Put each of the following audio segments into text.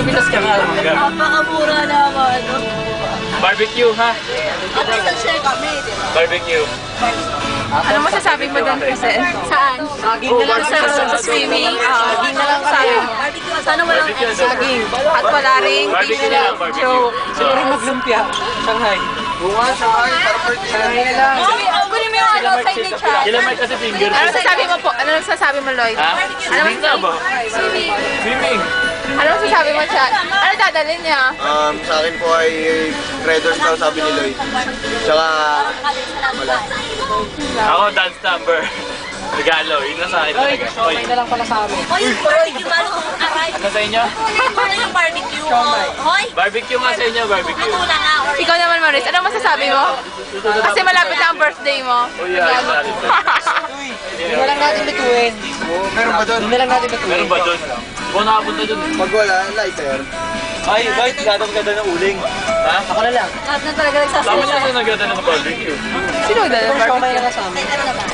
Pinas ka nga, mangga. Napakamura naman. Barbecue, ha? At least nag-share kami, di ba? Barbecue. Ano masasabi mo doon, Crisel? Saan? Oh, barbecue Sa swimming? Saging na lang sabi mo. Barbecue. Sana walang Barbecue. Saging. At wala rin. Barbecue na lang, barbecue. Joke. Siguro maglumpia. Shanghai. Shanghai na lang. Kunin mo yung ano, side ni Chad. Kailan may kasi finger. Ano sasabi mo po? Ano sasabi mo, Lloyd? Ha? Ano Swimming na ba? Swimming. Swimming. Ano sasabi mo, Chad? Ano dadalhin niya? Sa akin po ay Traders daw sabi ni Lloyd. Tsaka wala. Ako, dance number. Regalo, yun na sa akin talaga. Oy, lang pala sa amin. Hoy, barbecue ba? Aray. ano sa inyo? Ano yung barbecue? Hoy, Barbecue nga sa inyo, barbecue. ito lang ah. Ikaw naman, Maris. Ano masasabi mo? Kasi malapit na ang birthday mo. Oh, yeah. Hindi na lang natin bituin. Meron ba doon? Hindi na lang natin bituin. Meron ba doon? Buwan nakapunta doon. Pag wala, lighter. Ay, guys, ganda ng uling. Ha? Ako na lang. Lahat na talaga Tama nagsasalita. siya sa naganda ng barbecue. Sino ang dadalhin? Barbecue.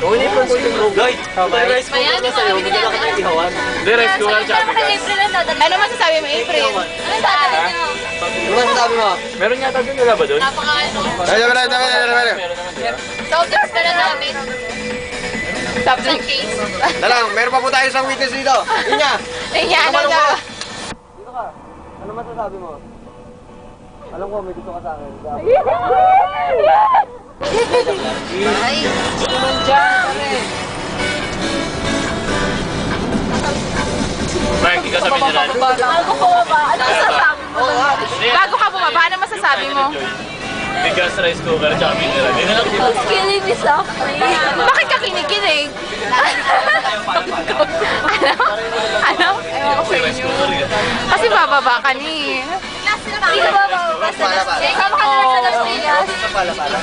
Uli po po yung guys. Rice cooker na sa'yo. Hindi ka kayo ihawan. Hindi, rice cooker siya. April na dadalhin. Ano masasabi mo, April? Ano dadalhin niyo? Ano masasabi mo? Meron yata doon, wala ba doon? Napaka-ano. Dala. Soft drinks na lang namin. Top Isang case. Dalang, meron pa po tayo isang witness dito. Yun niya. Yan, ano na? Ano masasabi mo? Alam ko, may gusto ka sa akin. Ay. Mark, ikaw sabi nila. Bago ko ba? Ano masasabi mo? Bago ka bumaba, ano masasabi mo? Bigas, rice cooker, tsaka mineral. Yun na lang. Killing me softly. Bakit ka kinikilig? Ano? Ewan ko sa Rice inyo. cooker yun. Kasi bababa ka ni. Sino ba basta Las Vegas? Sama ka na lang sa Las Vegas.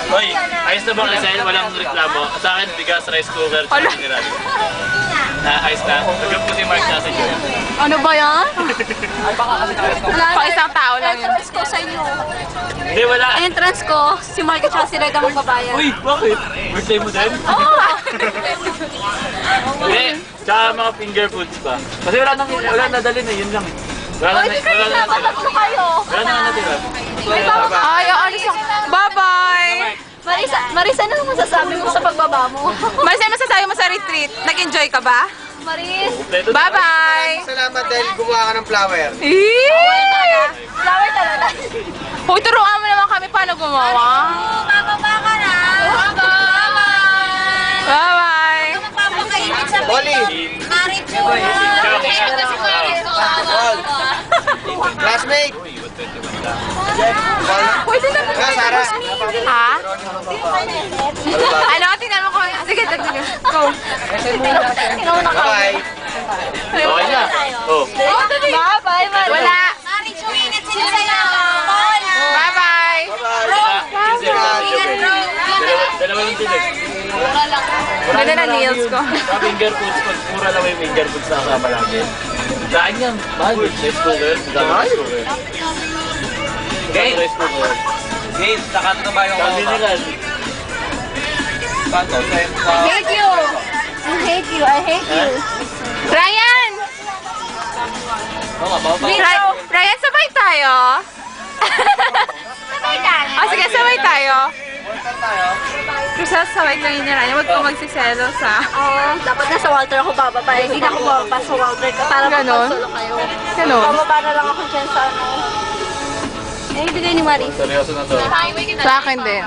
Hoy, ayos na bang Rizal? Walang reklamo. Sa akin, bigas, rice cooker, tsaka Wala. mineral. Ayos na. Nag-up ko si Mark na sa Joy. Ano ba yan? Pang isang tao lang yun. Entrance ko sa inyo. Hindi, wala. Entrance ko, si Mark at si Rega magbabayad. Uy, bakit? Birthday mo din? Oo! Hindi. Tsaka mga finger foods pa. Kasi wala nadali na, yun lang eh. Wala Hindi kayo na nabatak ko kayo. Wala na natira. Ay, alis ako. Bye-bye! Marisa, ano masasabi mo sa pagbaba mo? Marisa, ano masasabi mo sa retreat? Nag-enjoy ka ba? Maris! Bye-bye! Salamat dahil gumawa ka ng flower. Flower talaga. Hoy, turuan mo naman kami paano gumawa. Bababa ka na! Bye-bye! Bye-bye! Magpapakainit sa Molly! Marit po! Classmate! Pwede na ba? Sarah! Ha? Ano? Tingnan mo ko. Sige, dagdag. Go. Bye-bye! Okay na. Oh. Bye-bye, Marit! Wala. Marit, umingat sila sa'yo! Bye-bye. Dalawa lang tinig. Ganda na nails ko. Sa finger foods, pag mura lang yung finger foods na kasama natin. Daan yan. Mahal yung rice cooker. Rice cooker. Rice cooker. Gabe, sakat na ba yung Tsaka mineral. Pato, I hate you! I hate you! I hate you! Ryan! Ryan, sabay tayo. Sabay tayo! Sige, sabay tayo. Crystal, sabay kayo ni Ryan. Huwag kang magsiselos, ha? Oo, dapat na sa Walter ako bababa. Hindi na ako bababa sa Walter para Ganon? magpasolo kayo. Ganon? Bababa na lang ako dyan sa ano. Eh, ibigay ni Maris. Seryoso na to. Sa akin din.